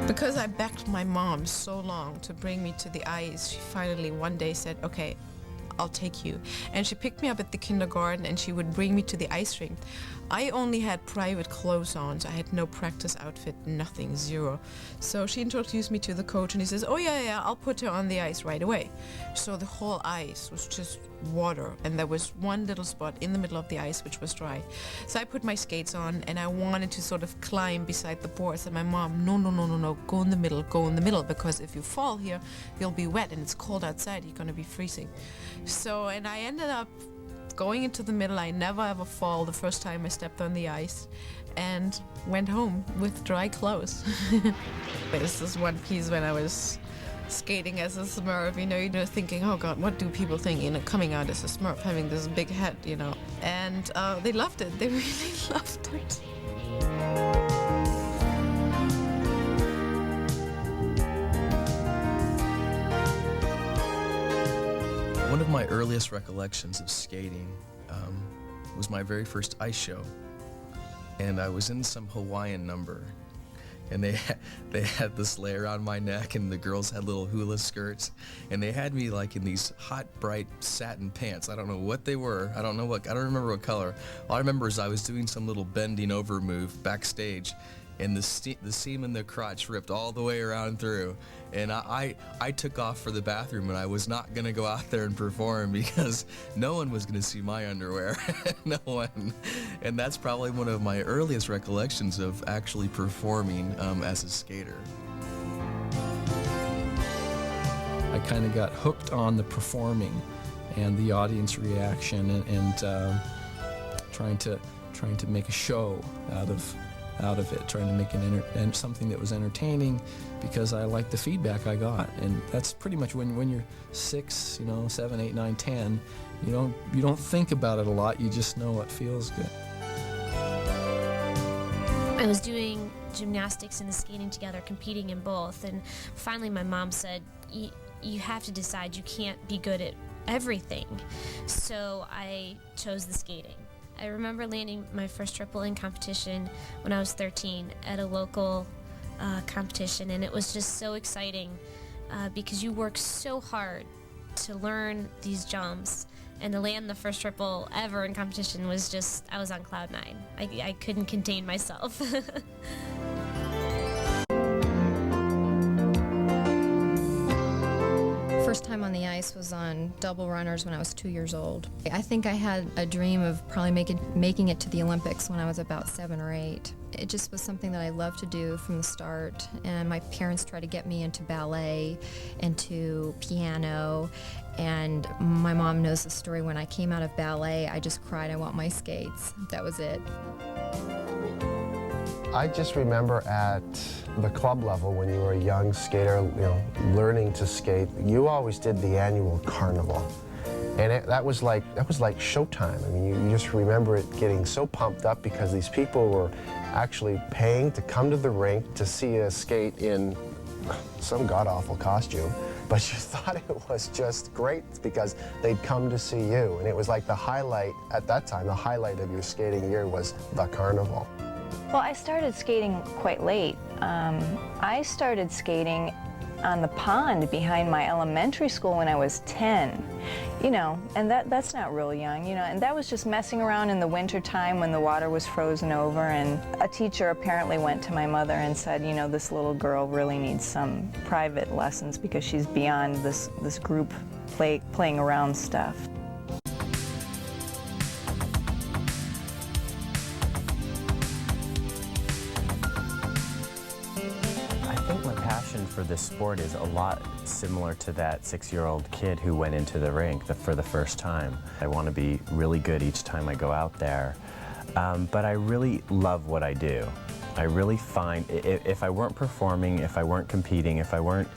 Because I begged my mom so long to bring me to the ice, she finally one day said, okay, I'll take you. And she picked me up at the kindergarten and she would bring me to the ice rink. I only had private clothes on, so I had no practice outfit, nothing, zero. So she introduced me to the coach and he says, oh yeah, I'll put her on the ice right away. So the whole ice was just water and there was one little spot in the middle of the ice which was dry. So I put my skates on and I wanted to sort of climb beside the boards and my mom, no, go in the middle, because if you fall here, you'll be wet and it's cold outside, you're gonna be freezing. So, and I ended up going into the middle. I never ever fall the first time I stepped on the ice and went home with dry clothes. There's this one piece when I was skating as a Smurf, you know, thinking, oh God, what do people think, coming out as a Smurf, having this big head, and they loved it. They really loved it. One of my earliest recollections of skating was my very first ice show, and I was in some Hawaiian number, and they had this layer around my neck, and the girls had little hula skirts, and they had me like in these hot, bright satin pants. I don't know what they were. I don't remember what color. All I remember is I was doing some little bending over move backstage, and the seam in the crotch ripped all the way around through. And I took off for the bathroom, and I was not going to go out there and perform because no one was going to see my underwear. No one. And that's probably one of my earliest recollections of actually performing as a skater. I kind of got hooked on the performing and the audience reaction and trying to make a show out of it, trying to make and something that was entertaining because I liked the feedback I got. And that's pretty much when you're 6, 7, 8, 9, 10, you don't think about it a lot, you just know what feels good. I was doing gymnastics and skating together, competing in both, and finally my mom said, you have to decide, you can't be good at everything. So I chose the skating. I remember landing my first triple in competition when I was 13 at a local competition, and it was just so exciting because you work so hard to learn these jumps, and to land the first triple ever in competition was just, I was on cloud 9. I couldn't contain myself. First time on the ice was on double runners when I was 2 years old. I think I had a dream of probably making it to the Olympics when I was about 7 or 8. It just was something that I loved to do from the start, and my parents tried to get me into ballet, into piano, and my mom knows the story. When I came out of ballet, I just cried, I want my skates. That was it. I just remember at the club level when you were a young skater, learning to skate, you always did the annual carnival. And that was like showtime. I mean, you just remember it getting so pumped up because these people were actually paying to come to the rink to see a skate in some god-awful costume. But you thought it was just great because they'd come to see you. And it was like the highlight, at that time, the highlight of your skating year was the carnival. Well, I started skating quite late. I started skating on the pond behind my elementary school when I was 10, and that's not real young, and that was just messing around in the winter time when the water was frozen over, and a teacher apparently went to my mother and said, this little girl really needs some private lessons because she's beyond this group playing around stuff. For this sport is a lot similar to that 6-year-old kid who went into the rink for the first time. I want to be really good each time I go out there, but I really love what I do. I really find if I weren't performing, if I weren't competing, if I weren't,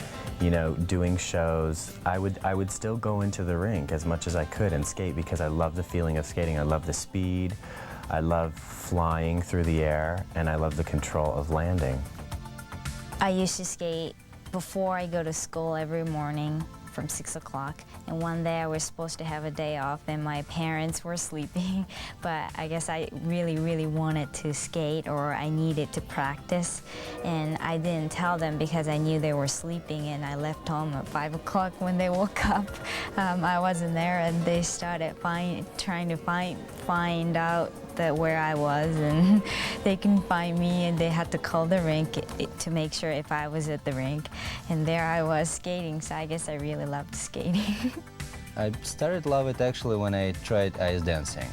doing shows, I would still go into the rink as much as I could and skate because I love the feeling of skating. I love the speed, I love flying through the air, and I love the control of landing. I used to skate before I go to school every morning from 6 o'clock, And one day I was supposed to have a day off and my parents were sleeping, but I guess I really wanted to skate, or I needed to practice. And I didn't tell them because I knew they were sleeping, and I left home at 5 o'clock. When they woke up, I wasn't there, and they started trying to find out where I was, and they couldn't find me, and they had to call the rink to make sure if I was at the rink. And there I was skating, so I guess I really loved skating. I started love it actually when I tried ice dancing,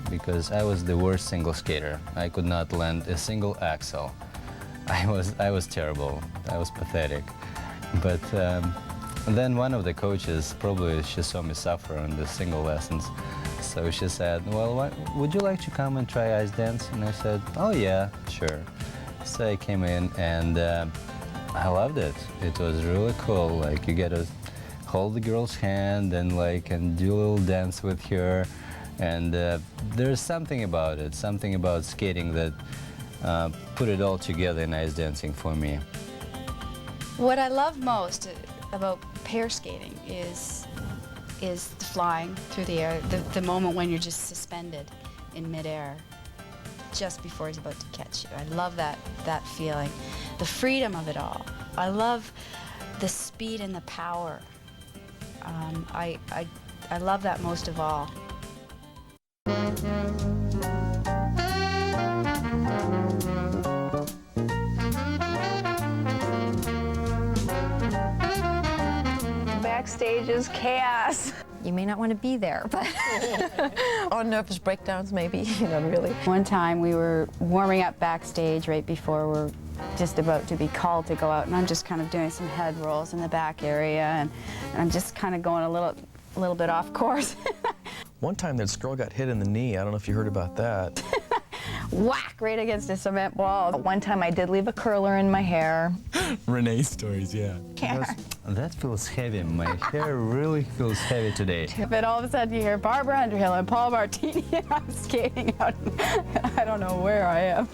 because I was the worst single skater. I could not land a single axel. I was terrible. I was pathetic. But then one of the coaches, probably she saw me suffer on the single lessons, so she said, well, would you like to come and try ice dance? And I said, oh yeah, sure. So I came in, and I loved it. It was really cool. Like, you get to hold the girl's hand and do a little dance with her. And there's something about it, something about skating that put it all together in ice dancing for me. What I love most about pair skating is the flying through the air, the moment when you're just suspended in midair just before he's about to catch you. I love that feeling, the freedom of it all. I love the speed and the power. I love that most of all. Backstage is chaos. You may not want to be there, but Or nervous breakdowns, maybe. Not really. One time we were warming up backstage right before we're just about to be called to go out, and I'm just kind of doing some head rolls in the back area, and I'm just kind of going a little bit off course. One time this girl got hit in the knee. I don't know if you heard about that. Whack, right against a cement wall. One time I did leave a curler in my hair. Renee stories, yeah. That feels heavy. My hair really feels heavy today. But all of a sudden you hear Barbara Underhill and Paul Martini, and I'm skating out. I don't know where I am.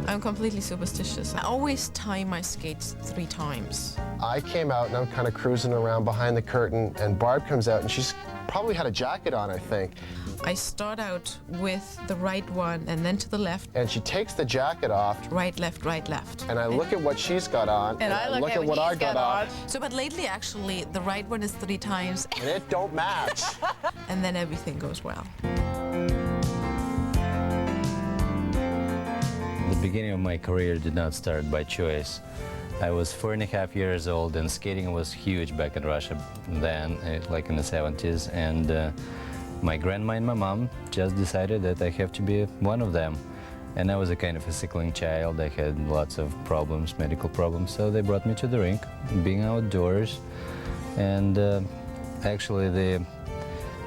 I'm completely superstitious. I always tie my skates 3 times. I came out and I'm kind of cruising around behind the curtain, and Barb comes out and she's probably had a jacket on, I think. I start out with the right one and then to the left. And she takes the jacket off. Right, left, right, left. And I look at what she's got on. And I look at what I he's got on. So, but lately, actually, the right one is 3 times. And it don't match. And then everything goes well. The beginning of my career did not start by choice. I was 4.5 years old, and skating was huge back in Russia then, like in the 70s. And my grandma and my mom just decided that I have to be one of them. And I was a kind of a sickling child. I had lots of problems, medical problems, so they brought me to the rink, being outdoors. And actually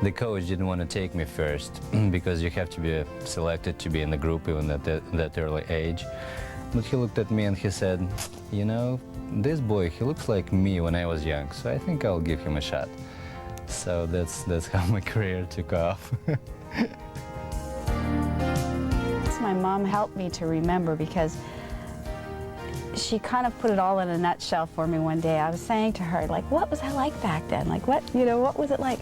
the coach didn't want to take me first because you have to be selected to be in the group even at that early age. But he looked at me and he said, you know, this boy, he looks like me when I was young, so I think I'll give him a shot. So that's how my career took off. My mom helped me to remember, because she kind of put it all in a nutshell for me one day. I was saying to her, like, what was I like back then? Like, what was it like?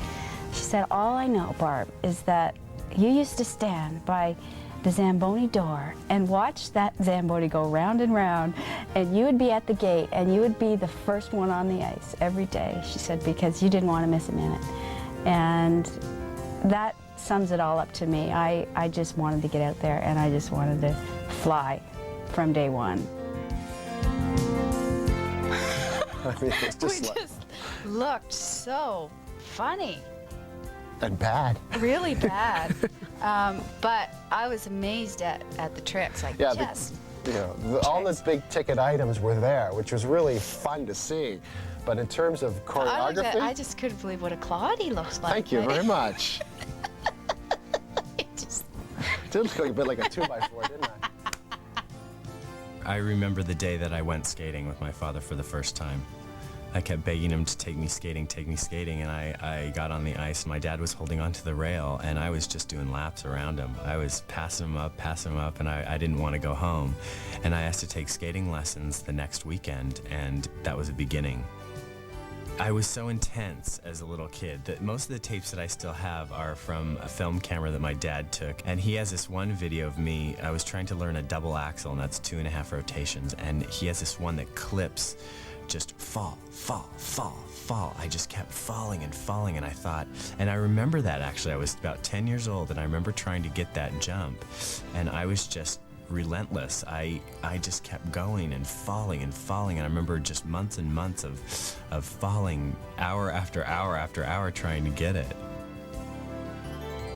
She said, all I know, Barb, is that you used to stand by the Zamboni door and watch that Zamboni go round and round, and you would be at the gate and you would be the first one on the ice every day, she said, because you didn't want to miss a minute. And that sums it all up to me. I just wanted to get out there, and I just wanted to fly from day one. I mean, it's just We just looked so funny. And bad. Really bad. But I was amazed at the tricks. Like, Yeah, just all the big ticket items were there, which was really fun to see. But in terms of choreography, I just couldn't believe what a Claudie looks like. thank you very much. It just... It did look a bit like a 2x4, didn't I? I remember the day that I went skating with my father for the first time. I kept begging him to take me skating, and I got on the ice, and my dad was holding onto the rail, and I was just doing laps around him. I was passing him up, and I didn't want to go home. And I asked to take skating lessons the next weekend, and that was a beginning. I was so intense as a little kid that most of the tapes that I still have are from a film camera that my dad took. And he has this one video of me, I was trying to learn a double axel, and that's 2.5 rotations. And he has this one that clips, just fall, fall, fall, fall. I just kept falling and falling, and I thought, and I remember that actually, I was about 10 years old, and I remember trying to get that jump, and I was just relentless. I just kept going and falling, and I remember just months and months of falling hour after hour after hour trying to get it.